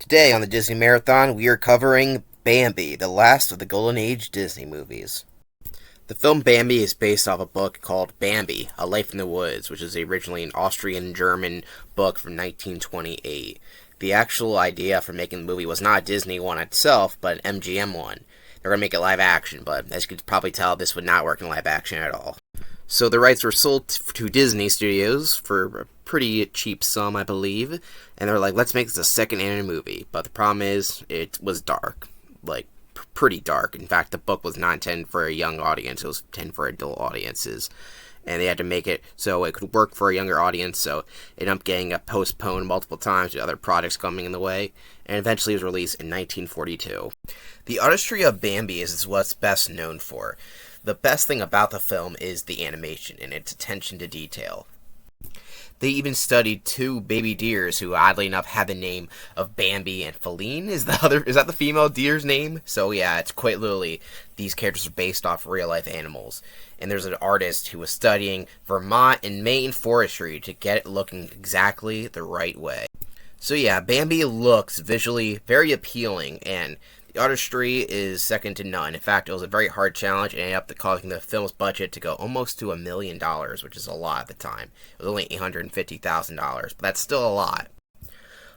Today on the Disney Marathon, we are covering Bambi, the last of the Golden Age Disney movies. The film Bambi is based off a book called Bambi, A Life in the Woods, which is originally an Austrian-German book from 1928. The actual idea for making the movie was not a Disney one itself, but an MGM one. They're going to make it live action, but as you can probably tell, this would not work in live action at all. So the rights were sold to Disney Studios for a pretty cheap sum, I believe, and they're like, let's make this a second animated movie. But the problem is, it was dark. Like, pretty dark. In fact, the book was not intended for a young audience, it was intended for adult audiences. And they had to make it so it could work for a younger audience, so it ended up getting postponed multiple times with other projects coming in the way, and eventually was released in 1942. The artistry of Bambi is what's best known for. The best thing about the film is the animation and its attention to detail. They even studied two baby deers who, oddly enough, had the name of Bambi and Feline. Is that the female deer's name? So yeah, it's quite literally, these characters are based off real-life animals. And there's an artist who was studying Vermont and Maine forestry to get it looking exactly the right way. So yeah, Bambi looks visually very appealing, and the artistry is second to none. In fact, it was a very hard challenge and ended up causing the film's budget to go almost to $1 million, which is a lot at the time. It was only $850,000, but that's still a lot.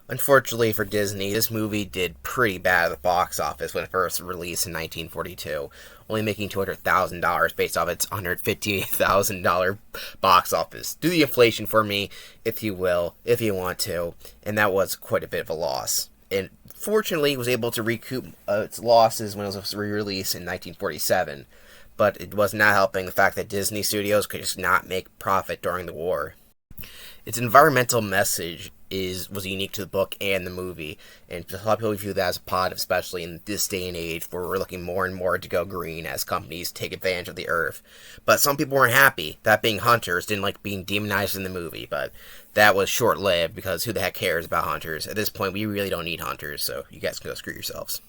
Unfortunately for Disney, this movie did pretty bad at the box office when it first released in 1942, only making $200,000 based off its $158,000 box office. Do the inflation for me, if you will, if you want to, and that was quite a bit of a loss. And fortunately, it was able to recoup its losses when it was re-released in 1947, but it was not helping the fact that Disney Studios could just not make profit during the war. Its environmental message was unique to the book and the movie, and a lot of people view that as a positive, especially in this day and age where we're looking more and more to go green as companies take advantage of the earth. But some people weren't happy, that being hunters didn't like being demonized in the movie, but that was short-lived because who the heck cares about hunters? At this point, we really don't need hunters, so you guys can go screw yourselves.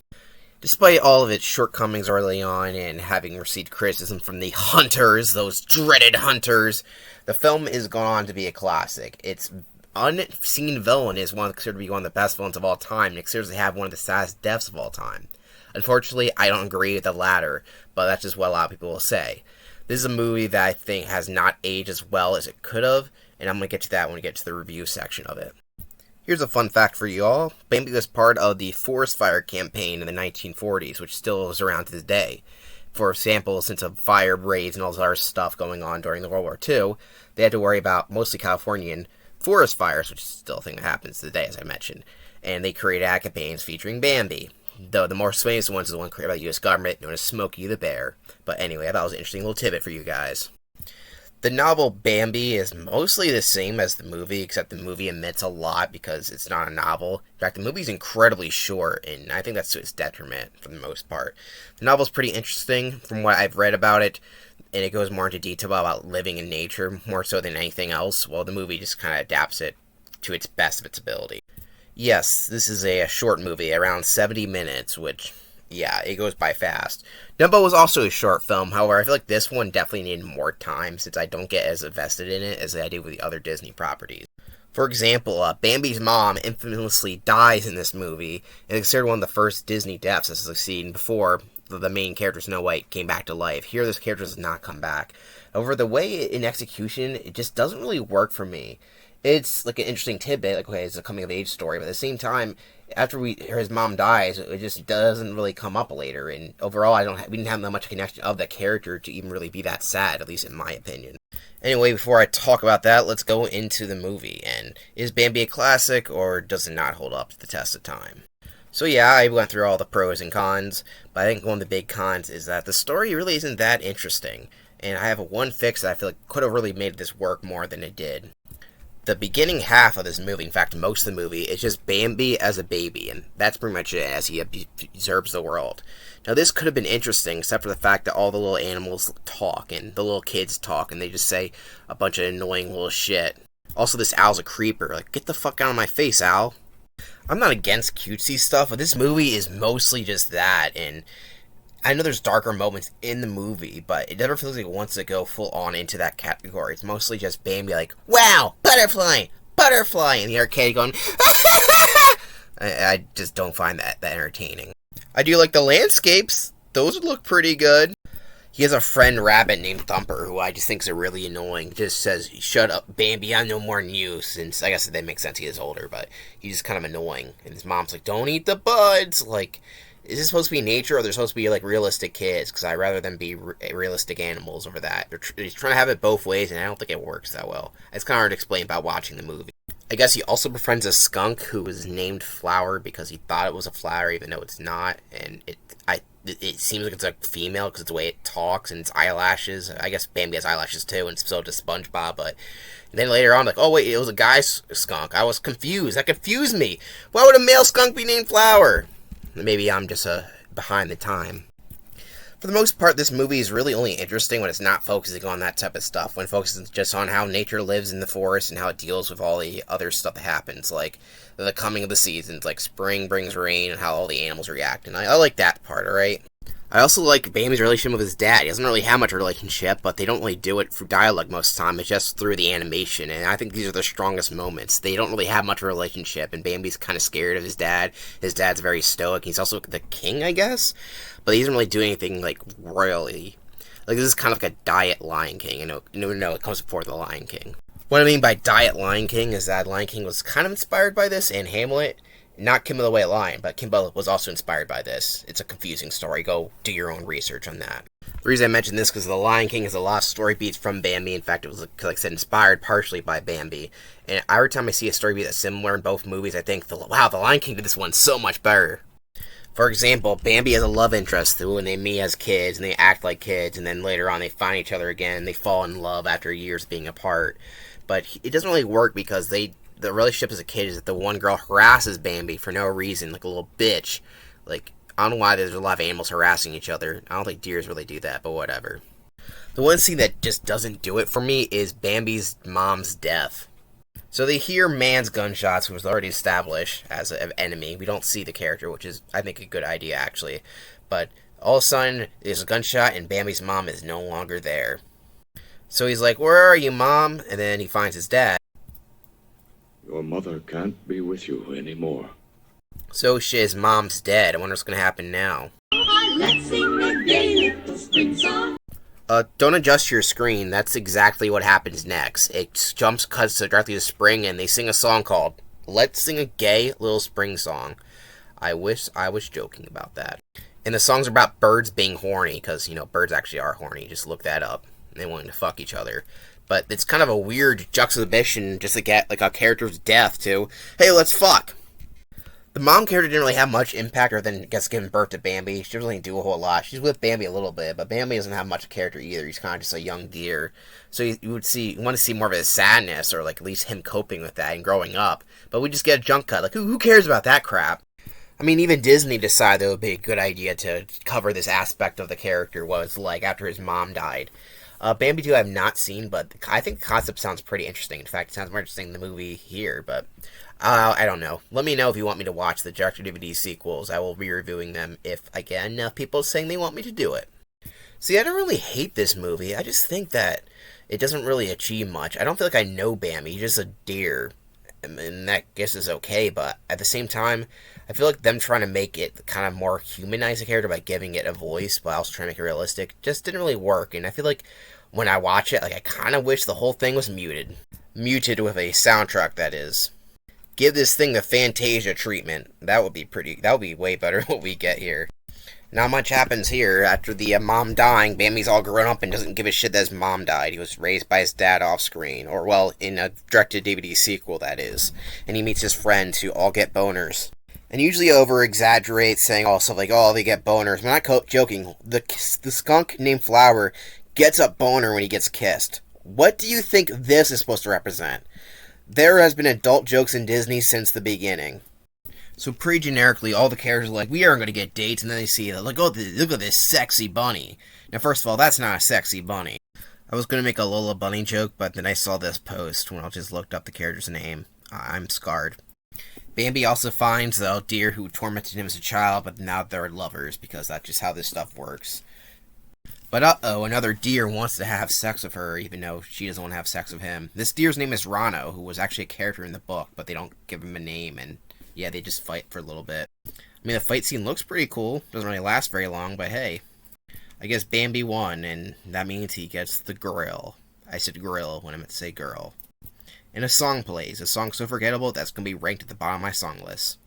Despite all of its shortcomings early on and having received criticism from the hunters, those dreaded hunters, the film is gone on to be a classic. Its unseen villain is considered to be one of the best villains of all time, and it seriously have one of the saddest deaths of all time. Unfortunately, I don't agree with the latter, but that's just what a lot of people will say. This is a movie that I think has not aged as well as it could have, and I'm going to get to that when we get to the review section of it. Here's a fun fact for you all. Bambi was part of the forest fire campaign in the 1940s, which still is around to this day. For example, since of fire raids and all this other stuff going on during the World War II, they had to worry about mostly Californian forest fires, which is still a thing that happens today, as I mentioned. And they created ad campaigns featuring Bambi. Though the more famous one is the one created by the U.S. government, known as Smokey the Bear. But anyway, I thought it was an interesting little tidbit for you guys. The novel Bambi is mostly the same as the movie, except the movie omits a lot because it's not a novel. In fact, the movie's incredibly short, and I think that's to its detriment for the most part. The novel's pretty interesting from what I've read about it, and it goes more into detail about living in nature, more so than anything else, while the movie just kind of adapts it to its best of its ability. Yes, this is a short movie, around 70 minutes, which, yeah, it goes by fast. Dumbo was also a short film, however, I feel like this one definitely needed more time, since I don't get as invested in it as I do with the other Disney properties. For example, Bambi's mom infamously dies in this movie, and it's considered one of the first Disney deaths as we've seen before the main character, Snow White, came back to life. Here, this character does not come back. However, the way in execution, it just doesn't really work for me. It's like an interesting tidbit, like, okay, it's a coming-of-age story, but at the same time, after his mom dies, it just doesn't really come up later, and overall, we didn't have that much connection of the character to even really be that sad, at least in my opinion. Anyway, before I talk about that, let's go into the movie, and is Bambi a classic, or does it not hold up to the test of time? So yeah, I went through all the pros and cons, but I think one of the big cons is that the story really isn't that interesting, and I have one fix that I feel like could have really made this work more than it did. The beginning half of this movie, in fact most of the movie, is just Bambi as a baby, and that's pretty much it as he observes the world. Now this could have been interesting, except for the fact that all the little animals talk, and the little kids talk, and they just say a bunch of annoying little shit. Also, this owl's a creeper, like, get the fuck out of my face, owl. I'm not against cutesy stuff, but this movie is mostly just that, and I know there's darker moments in the movie, but it never feels like it wants to go full on into that category. It's mostly just Bambi like, wow, butterfly, butterfly, in the arcade going, I just don't find that entertaining. I do like the landscapes. Those would look pretty good. He has a friend rabbit named Thumper, who I just think is really annoying. Just says, "Shut up, Bambi, I know more than you." Since I guess that makes sense, he is older, but he's just kind of annoying. And his mom's like, "Don't eat the buds." Like, is this supposed to be nature, or they're supposed to be like realistic kids? Because I'd rather them be realistic animals over that. He's trying to have it both ways, and I don't think it works that well. It's kind of hard to explain about watching the movie. I guess he also befriends a skunk who was named Flower because he thought it was a flower, even though it's not. And it seems like it's a female because it's the way it talks and its eyelashes. I guess Bambi has eyelashes too, and so does SpongeBob. But then later on, like, oh wait, it was a guy skunk. I was confused. That confused me. Why would a male skunk be named Flower? Maybe I'm just behind the time. For the most part, this movie is really only interesting when it's not focusing on that type of stuff. When it focuses just on how nature lives in the forest and how it deals with all the other stuff that happens, like the coming of the seasons, like spring brings rain and how all the animals react. And I like that part, alright? I also like Bambi's relationship with his dad. He doesn't really have much of a relationship, but they don't really do it through dialogue most of the time. It's just through the animation, and I think these are the strongest moments. They don't really have much of a relationship, and Bambi's kind of scared of his dad. His dad's very stoic. He's also the king, I guess, but he doesn't really do anything, like, royally. Like, this is kind of like a diet Lion King, and no, it comes before the Lion King. What I mean by diet Lion King is that Lion King was kind of inspired by this, and Hamlet. Not Kimba the White Lion, but Kimba was also inspired by this. It's a confusing story. Go do your own research on that. The reason I mention this is because The Lion King has a lot of story beats from Bambi. In fact, it was, like I said, inspired partially by Bambi. And every time I see a story beat that's similar in both movies, I think, wow, The Lion King did this one so much better. For example, Bambi has a love interest who and they meet as kids, and they act like kids, and then later on they find each other again, and they fall in love after years being apart. But it doesn't really work because the relationship as a kid is that the one girl harasses Bambi for no reason, like a little bitch. Like, I don't know why there's a lot of animals harassing each other. I don't think deers really do that, but whatever. The one scene that just doesn't do it for me is Bambi's mom's death. So they hear man's gunshots, who was already established as an enemy. We don't see the character, which is, I think, a good idea, actually. But all of a sudden, there's a gunshot, and Bambi's mom is no longer there. So he's like, "Where are you, Mom?" And then he finds his dad. "Your mother can't be with you anymore." So his mom's dead. I wonder what's going to happen now. Let's sing a gay little spring song. Don't adjust your screen. That's exactly what happens next. It cuts directly to spring, and they sing a song called "Let's Sing a Gay Little Spring Song." I wish I was joking about that. And the songs are about birds being horny, because, birds actually are horny. Just look that up. They wanting to fuck each other. But it's kind of a weird juxtaposition just to get, like, a character's death to, hey, let's fuck. The mom character didn't really have much impact other than gets giving birth to Bambi. She doesn't really do a whole lot. She's with Bambi a little bit, but Bambi doesn't have much character either. He's kind of just a young deer. So you want to see more of his sadness, or like at least him coping with that and growing up. But we just get a jump cut. Like, who cares about that crap? I mean, even Disney decided it would be a good idea to cover this aspect of the character, what it's like after his mom died. Bambi 2 I have not seen, but I think the concept sounds pretty interesting. In fact, it sounds more interesting than the movie here, but I don't know. Let me know if you want me to watch the direct-to-DVD sequels. I will be reviewing them if I get enough people saying they want me to do it. See, I don't really hate this movie. I just think that it doesn't really achieve much. I don't feel like I know Bambi. He's just a deer. And that, I guess, is okay, but at the same time, I feel like them trying to make it kind of more humanize the character by giving it a voice, but also trying to make it realistic, just didn't really work. And I feel like when I watch it, like, I kind of wish the whole thing was muted. Muted with a soundtrack, that is. Give this thing the Fantasia treatment. That would be way better than what we get here. Not much happens here. After the mom dying, Bambi's all grown up and doesn't give a shit that his mom died. He was raised by his dad off screen. Or, well, in a direct-to-DVD sequel, that is. And he meets his friends who all get boners. And usually over-exaggerates, saying all stuff like, oh, they get boners. I'm not joking. The skunk named Flower gets a boner when he gets kissed. What do you think this is supposed to represent? There has been adult jokes in Disney since the beginning. So pretty generically, all the characters are like, we aren't going to get dates, and then they see, like, oh, look at this sexy bunny. Now, first of all, that's not a sexy bunny. I was going to make a Lola Bunny joke, but then I saw this post when I just looked up the character's name. I'm scarred. Bambi also finds the deer who tormented him as a child, but now they're lovers, because that's just how this stuff works. But uh-oh, another deer wants to have sex with her, even though she doesn't want to have sex with him. This deer's name is Rano, who was actually a character in the book, but they don't give him a name, and Yeah, they just fight for a little bit. I mean, the fight scene looks pretty cool. Doesn't really last very long, but hey. I guess Bambi won, and that means he gets the grill. I said grill when I meant to say girl. And a song plays. A song so forgettable that's going to be ranked at the bottom of my song list.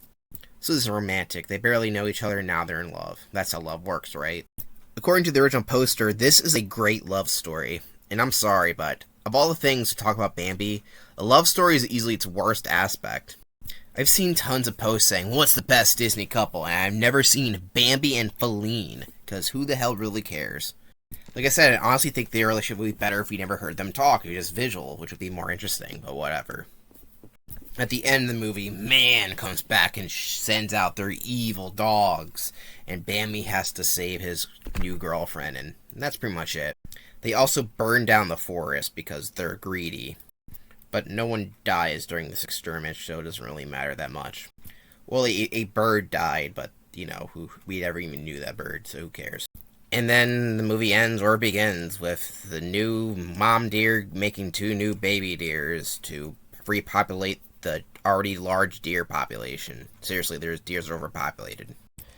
So this is romantic. They barely know each other and now they're in love. That's how love works, right? According to the original poster, this is a great love story. And I'm sorry, but of all the things to talk about Bambi, a love story is easily its worst aspect. I've seen tons of posts saying, what's the best Disney couple? And I've never seen Bambi and Feline, because who the hell really cares? Like I said, I honestly think their relationship would be better if we never heard them talk. It was just visual, which would be more interesting, but whatever. At the end of the movie, Man comes back and sends out their evil dogs, and Bambi has to save his new girlfriend, and that's pretty much it. They also burn down the forest because they're greedy. But no one dies during this experiment, so it doesn't really matter that much. Well, a bird died, but, we never even knew that bird, so who cares? And then the movie ends or begins with the new mom deer making 2 new baby deers to repopulate the already large deer population. Seriously, there's deers overpopulated.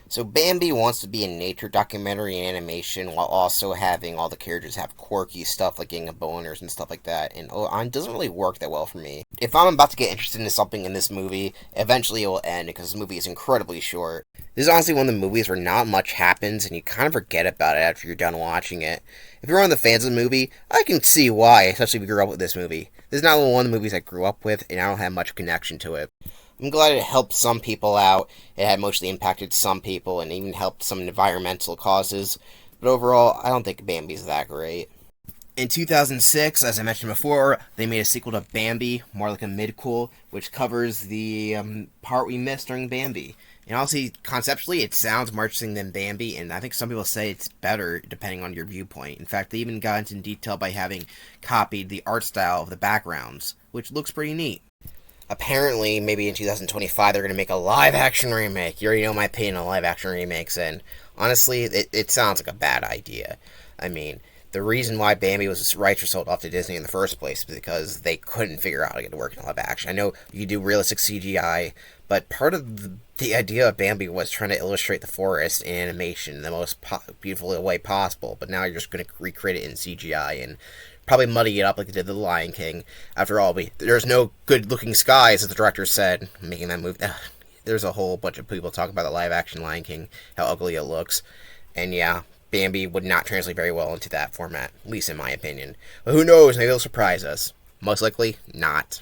So Bambi wants to be a nature documentary animation while also having all the characters have quirky stuff like getting boners and stuff like that, and it doesn't really work that well for me. If I'm about to get interested in something in this movie, eventually it will end because this movie is incredibly short. This is honestly one of the movies where not much happens and you kind of forget about it after you're done watching it. If you're one of the fans of the movie, I can see why, especially if you grew up with this movie. This is not one of the movies I grew up with, and I don't have much connection to it. I'm glad it helped some people out, it had mostly impacted some people, and even helped some environmental causes, but overall, I don't think Bambi's that great. In 2006, as I mentioned before, they made a sequel to Bambi, more like a midquel, which covers the part we missed during Bambi. And honestly, conceptually, it sounds more interesting than Bambi, and I think some people say it's better depending on your viewpoint. In fact, they even got into detail by having copied the art style of the backgrounds, which looks pretty neat. Apparently, maybe in 2025, they're going to make a live-action remake. You already know my opinion on live-action remakes, and honestly, it sounds like a bad idea. I mean, the reason why Bambi was rights were sold off to Disney in the first place was because they couldn't figure out how to get it to work in live action. I know you do realistic CGI, but part of the idea of Bambi was trying to illustrate the forest in animation in the most beautiful way possible, but now you're just going to recreate it in CGI and probably muddy it up like they did The Lion King. After all, there's no good-looking skies, as the director said, making that movie. There's a whole bunch of people talking about the live-action Lion King, how ugly it looks, and yeah, Bambi would not translate very well into that format, at least in my opinion. But who knows, maybe they'll surprise us. Most likely, not.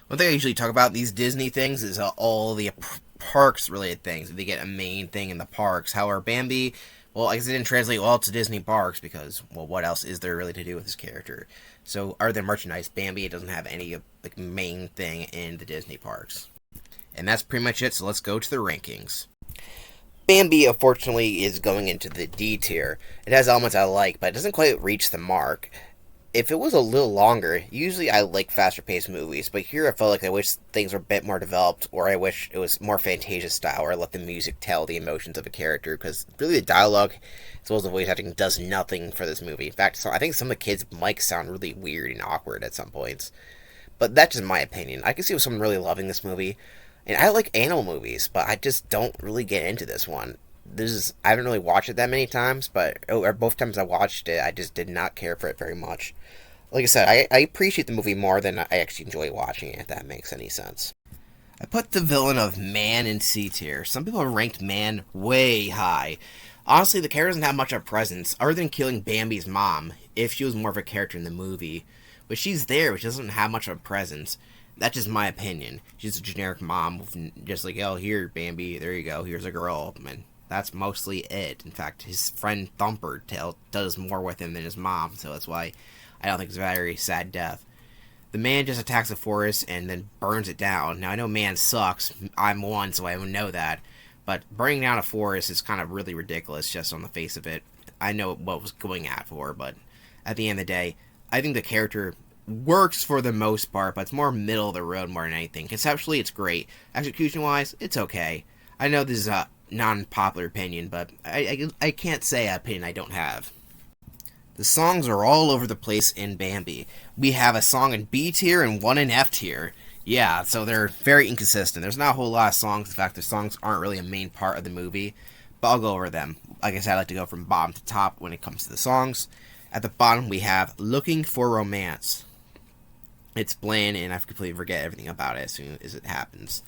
One thing I usually talk about these Disney things is all the parks-related things. They get a main thing in the parks. However, Bambi, well, I guess it didn't translate well to Disney parks because, well, what else is there really to do with this character? So, other than merchandise, Bambi doesn't have any main thing in the Disney parks. And that's pretty much it, so let's go to the rankings. Bambi, unfortunately, is going into the D tier. It has elements I like, but it doesn't quite reach the mark. If it was a little longer, usually I like faster-paced movies, but here I felt like I wish things were a bit more developed, or I wish it was more Fantasia style, or I let the music tell the emotions of a character, because really the dialogue, as well as the voice acting, does nothing for this movie. In fact, I think some of the kids' mics sound really weird and awkward at some points. But that's just my opinion. I can see someone really loving this movie, and I like animal movies, but I just don't really get into this one. I haven't really watched it that many times, but both times I watched it, I just did not care for it very much. Like I said, I appreciate the movie more than I actually enjoy watching it, if that makes any sense. I put the villain of Man in C tier. Some people have ranked Man way high. Honestly, the character doesn't have much of a presence, other than killing Bambi's mom, if she was more of a character in the movie. But she's there, but she doesn't have much of a presence. That's just my opinion. She's a generic mom, just like, oh, here, Bambi, there you go, here's a girl, and that's mostly it. In fact, his friend Thumper does more with him than his mom, so that's why I don't think it's a very sad death. The man just attacks the forest and then burns it down. Now, I know Man sucks. I'm one, so I would know that. But burning down a forest is kind of really ridiculous just on the face of it. I know what it was going at for, but at the end of the day, I think the character works for the most part, but it's more middle of the road more than anything. Conceptually, it's great. Execution-wise, it's okay. I know this is a non-popular opinion, but I can't say an opinion I don't have. The songs are all over the place in Bambi. We have a song in B tier and one in F tier. Yeah, so they're very inconsistent. There's not a whole lot of songs. In fact, the songs aren't really a main part of the movie, but I'll go over them. Like I said, I like to go from bottom to top when it comes to the songs. At the bottom, we have Looking for Romance. It's bland, and I completely forget everything about it as soon as it happens.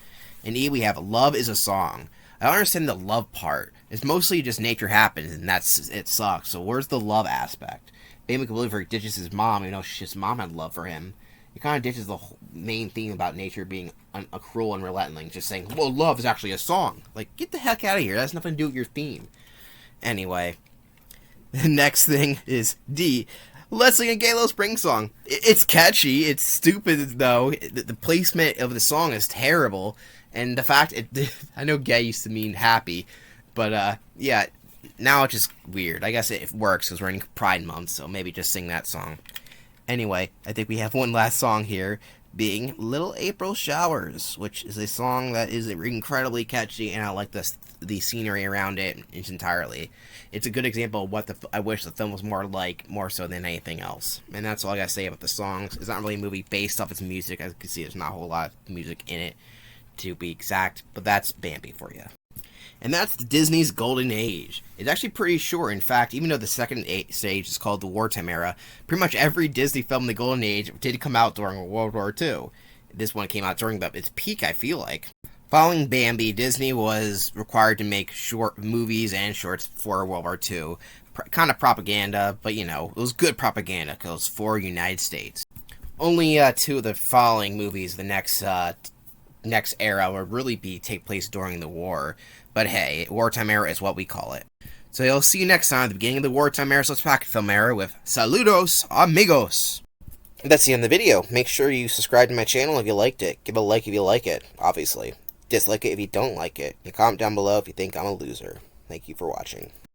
In E, we have Love is a Song. I don't understand the love part. It's mostly just nature happens, and it sucks. So where's the love aspect? Bambi completely ditches his mom, even though his mom had love for him. He kind of ditches the main theme about nature being a cruel and relentless, just saying, well, love is actually a song. Like, get the heck out of here. That has nothing to do with your theme. Anyway, the next thing is D. Leslie and Galo Spring Song. It's catchy. It's stupid, though. The placement of the song is terrible. And the fact, I know gay used to mean happy, but yeah, now it's just weird. I guess it works because we're in Pride Month, so maybe just sing that song. Anyway, I think we have one last song here, being Little April Showers, which is a song that is incredibly catchy, and I like the scenery around it entirely. It's a good example of what I wish the film was more so than anything else. And that's all I gotta say about the songs. It's not really a movie based off its music. As you can see, there's not a whole lot of music in it, to be exact, but that's Bambi for you. And that's Disney's Golden Age. It's actually pretty short. In fact, even though the second stage is called the Wartime Era, pretty much every Disney film in the Golden Age did come out during World War II. This one came out during its peak, I feel like. Following Bambi, Disney was required to make short movies and shorts for World War II. Kind of propaganda, but it was good propaganda because it was for United States. Only two of the following movies, the next era, would really take place during the war. But hey, wartime era is what we call it. So you'll see you next time at the beginning of the wartime era / pocket film era with Saludos, amigos. That's the end of the video. Make sure you subscribe to my channel if you liked it. Give a like if you like it, obviously. Dislike it if you don't like it. And comment down below if you think I'm a loser. Thank you for watching.